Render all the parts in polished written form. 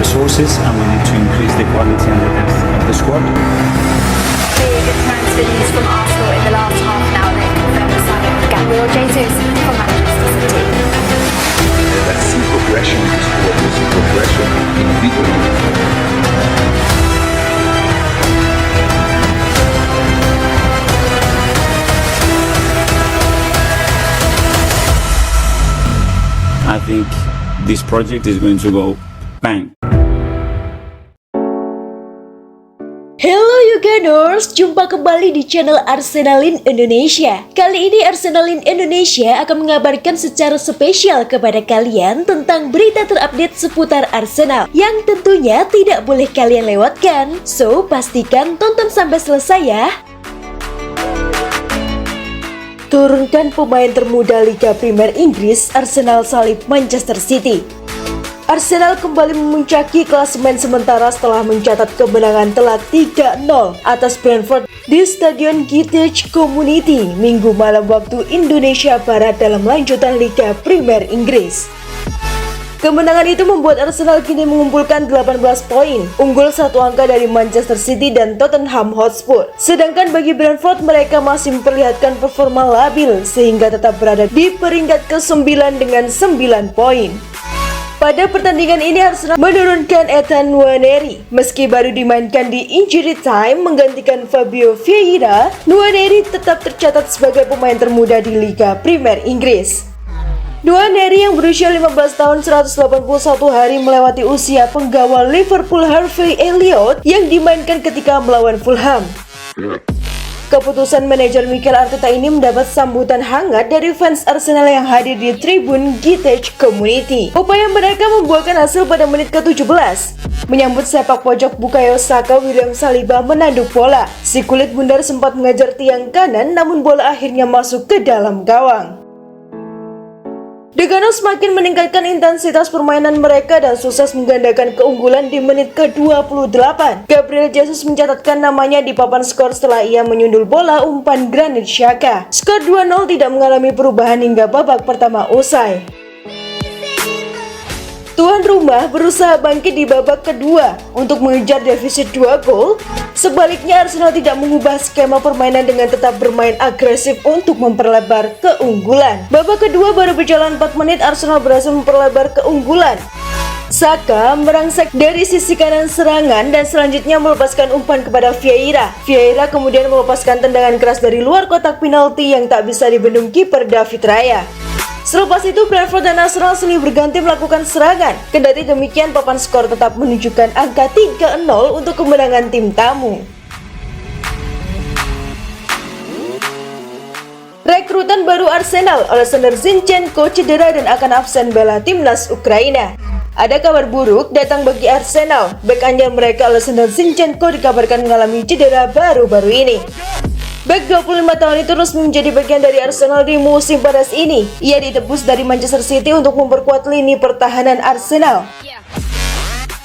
resources and we need to increase the quality and the depth of the squad. Big transfer news from Arsenal in the last half an hour that confirmed the signing of Gabriel Jesus from Manchester City. Let's see progression in the squad, let's see progression individually. I think this project is going to go bang. Hello Yuganers, jumpa kembali di channel Arsenalin Indonesia. Kali ini Arsenalin Indonesia akan mengabarkan secara spesial kepada kalian tentang berita terupdate seputar Arsenal yang tentunya tidak boleh kalian lewatkan. So, pastikan tonton sampai selesai ya. Turunkan pemain termuda Liga Premier Inggris, Arsenal salib Manchester City. Arsenal kembali memuncaki klasemen sementara setelah mencatat kemenangan telak 3-0 atas Brentford di Stadion Gittich Community Minggu malam waktu Indonesia Barat dalam lanjutan Liga Premier Inggris. Kemenangan itu membuat Arsenal kini mengumpulkan 18 poin, unggul 1 angka dari Manchester City dan Tottenham Hotspur. Sedangkan bagi Brentford, mereka masih memperlihatkan performa labil sehingga tetap berada di peringkat ke-9 dengan 9 poin. Pada pertandingan ini Arsenal menurunkan Ethan Nwaneri. Meski baru dimainkan di injury time menggantikan Fabio Vieira, Nwaneri tetap tercatat sebagai pemain termuda di Liga Premier Inggris. Nwaneri yang berusia 15 tahun 181 hari melewati usia penggawa Liverpool Harvey Elliott yang dimainkan ketika melawan Fulham. Keputusan manajer Mikel Arteta ini mendapat sambutan hangat dari fans Arsenal yang hadir di tribun Gittich Community. Upaya mereka membuahkan hasil pada menit ke-17. Menyambut sepak pojok Bukayo Saka, William Saliba menanduk bola. Si kulit bundar sempat mengejar tiang kanan namun bola akhirnya masuk ke dalam gawang. The Gunners semakin meningkatkan intensitas permainan mereka dan sukses menggandakan keunggulan di menit ke-28. Gabriel Jesus mencatatkan namanya di papan skor setelah ia menyundul bola umpan Granit Xhaka. Skor 2-0 tidak mengalami perubahan hingga babak pertama usai. Tuan rumah berusaha bangkit di babak kedua untuk mengejar defisit 2 gol. Sebaliknya Arsenal tidak mengubah skema permainan dengan tetap bermain agresif untuk memperlebar keunggulan. Babak kedua baru berjalan 4 menit Arsenal berhasil memperlebar keunggulan. Saka merangsek dari sisi kanan serangan dan selanjutnya melepaskan umpan kepada Vieira. Vieira kemudian melepaskan tendangan keras dari luar kotak penalti yang tak bisa dibendung kiper David Raya. Selepas itu Brentford dan Arsenal silih berganti melakukan serangan. Kendati demikian papan skor tetap menunjukkan angka 3-0 untuk kemenangan tim tamu. Rekrutan baru Arsenal, Alexander Zinchenko cedera dan akan absen bela timnas Ukraina. Ada kabar buruk datang bagi Arsenal. Bek anyar mereka Alexander Zinchenko dikabarkan mengalami cedera baru-baru ini. Bek 25 tahun itu resmi menjadi bagian dari Arsenal di musim panas ini. Ia ditebus dari Manchester City untuk memperkuat lini pertahanan Arsenal.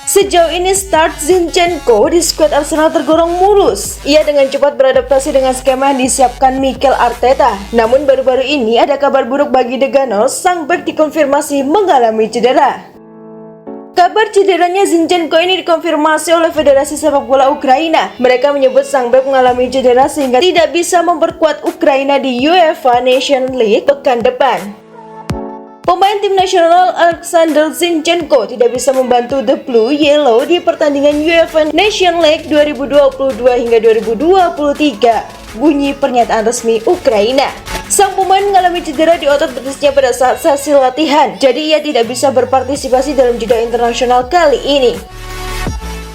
Sejauh ini start Zinchenko di skuad Arsenal tergolong mulus. Ia dengan cepat beradaptasi dengan skema yang disiapkan Mikel Arteta. Namun baru-baru ini ada kabar buruk bagi The Gunners, sang bek dikonfirmasi mengalami cedera. Kabar cederanya Zinchenko ini dikonfirmasi oleh Federasi Sepak Bola Ukraina. Mereka menyebut sang bek mengalami cedera sehingga tidak bisa memperkuat Ukraina di UEFA Nations League pekan depan. Pemain tim nasional Alexander Zinchenko tidak bisa membantu The Blue Yellow di pertandingan UEFA Nations League 2022 hingga 2023. Bunyi pernyataan resmi Ukraina. Sang pemain mengalami cedera di otot betisnya pada saat sesi latihan, jadi ia tidak bisa berpartisipasi dalam jeda internasional kali ini.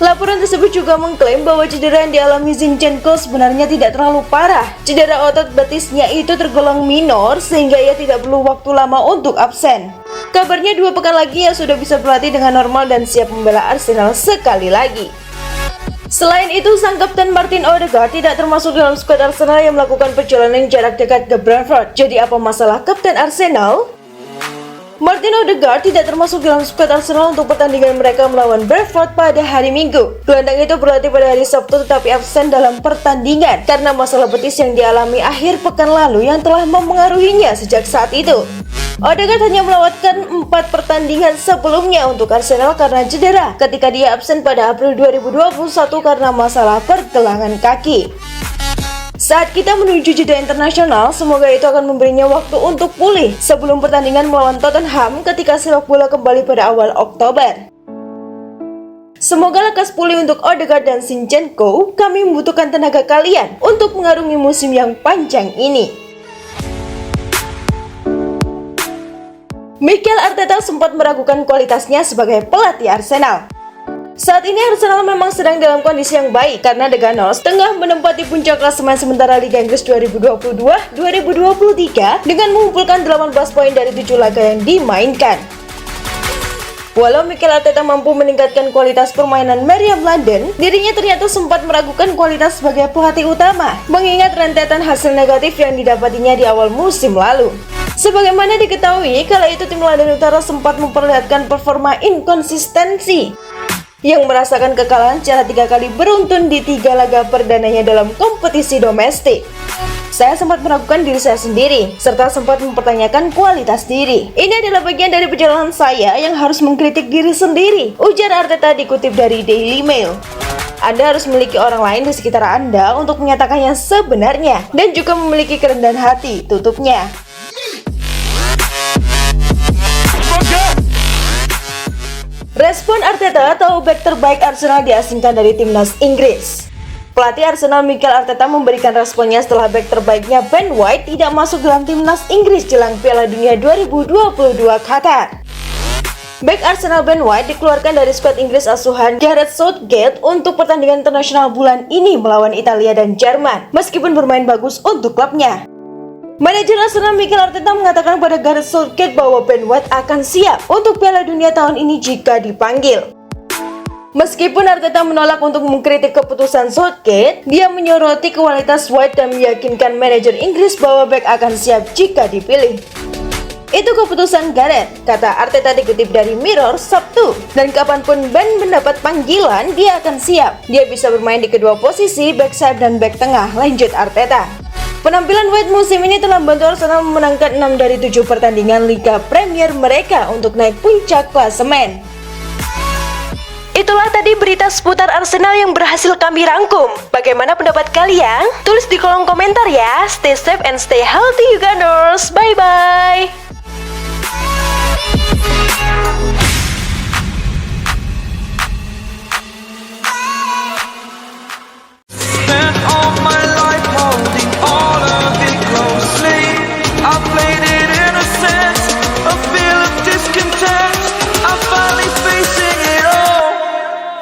Laporan tersebut juga mengklaim bahwa cedera yang dialami Zinchenko sebenarnya tidak terlalu parah. Cedera otot betisnya itu tergolong minor sehingga ia tidak perlu waktu lama untuk absen. Kabarnya 2 pekan lagi ia sudah bisa berlatih dengan normal dan siap membela Arsenal sekali lagi. Selain itu, sang kapten Martin Odegaard tidak termasuk dalam skuad Arsenal yang melakukan perjalanan jarak dekat ke Brentford. Jadi apa masalah kapten Arsenal? Martin Odegaard tidak termasuk dalam skuad Arsenal untuk pertandingan mereka melawan Brentford pada hari Minggu. Gelandang itu berlatih pada hari Sabtu tetapi absen dalam pertandingan karena masalah betis yang dialami akhir pekan lalu yang telah mempengaruhinya sejak saat itu. Odegaard hanya melewatkan 4 pertandingan sebelumnya untuk Arsenal karena cedera ketika dia absen pada April 2021 karena masalah pergelangan kaki. Saat kita menuju jeda internasional, semoga itu akan memberinya waktu untuk pulih sebelum pertandingan melawan Tottenham ketika sepak bola kembali pada awal Oktober. Semoga lekas pulih untuk Odegaard dan Zinchenko. Kami membutuhkan tenaga kalian untuk mengarungi musim yang panjang ini. Mikel Arteta sempat meragukan kualitasnya sebagai pelatih Arsenal. Saat ini Arsenal memang sedang dalam kondisi yang baik karena The Gunners tengah menempati puncak klasemen sementara Liga Inggris 2022-2023 dengan mengumpulkan 18 poin dari 7 laga yang dimainkan. Walau Mikel Arteta mampu meningkatkan kualitas permainan Meriam London, dirinya ternyata sempat meragukan kualitas sebagai pelatih utama, mengingat rentetan hasil negatif yang didapatinya di awal musim lalu. Sebagaimana diketahui, kala itu tim London Utara sempat memperlihatkan performa inkonsistensi yang merasakan kekalahan secara 3 kali beruntun di 3 laga perdananya dalam kompetisi domestik. Saya sempat meragukan diri saya sendiri, serta sempat mempertanyakan kualitas diri. Ini adalah bagian dari perjalanan saya yang harus mengkritik diri sendiri, ujar Arteta dikutip dari Daily Mail. Anda harus memiliki orang lain di sekitar Anda untuk menyatakan yang sebenarnya, dan juga memiliki kerendahan hati, tutupnya. Respon Arteta atau bek terbaik Arsenal diasingkan dari timnas Inggris. Pelatih Arsenal Mikel Arteta memberikan responnya setelah bek terbaiknya Ben White tidak masuk dalam timnas Inggris jelang Piala Dunia 2022 Qatar. Bek Arsenal Ben White dikeluarkan dari skuad Inggris asuhan Gareth Southgate untuk pertandingan internasional bulan ini melawan Italia dan Jerman, meskipun bermain bagus untuk klubnya. Manajer Arsenal Mikel Arteta mengatakan pada Gareth Southgate bahwa Ben White akan siap untuk Piala Dunia tahun ini jika dipanggil. Meskipun Arteta menolak untuk mengkritik keputusan Southgate, dia menyoroti kualitas White dan meyakinkan manajer Inggris bahwa bek akan siap jika dipilih. Itu keputusan Gareth, kata Arteta dikutip dari Mirror Sabtu. Dan kapanpun Ben mendapat panggilan, dia akan siap. Dia bisa bermain di kedua posisi, back sayap dan back tengah, lanjut Arteta. Penampilan White musim ini telah membantu Arsenal memenangkan 6 dari 7 pertandingan Liga Premier mereka untuk naik puncak klasemen. Itulah tadi berita seputar Arsenal yang berhasil kami rangkum. Bagaimana pendapat kalian? Tulis di kolom komentar ya. Stay safe and stay healthy you Gunners. Bye-bye.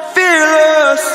Fearless.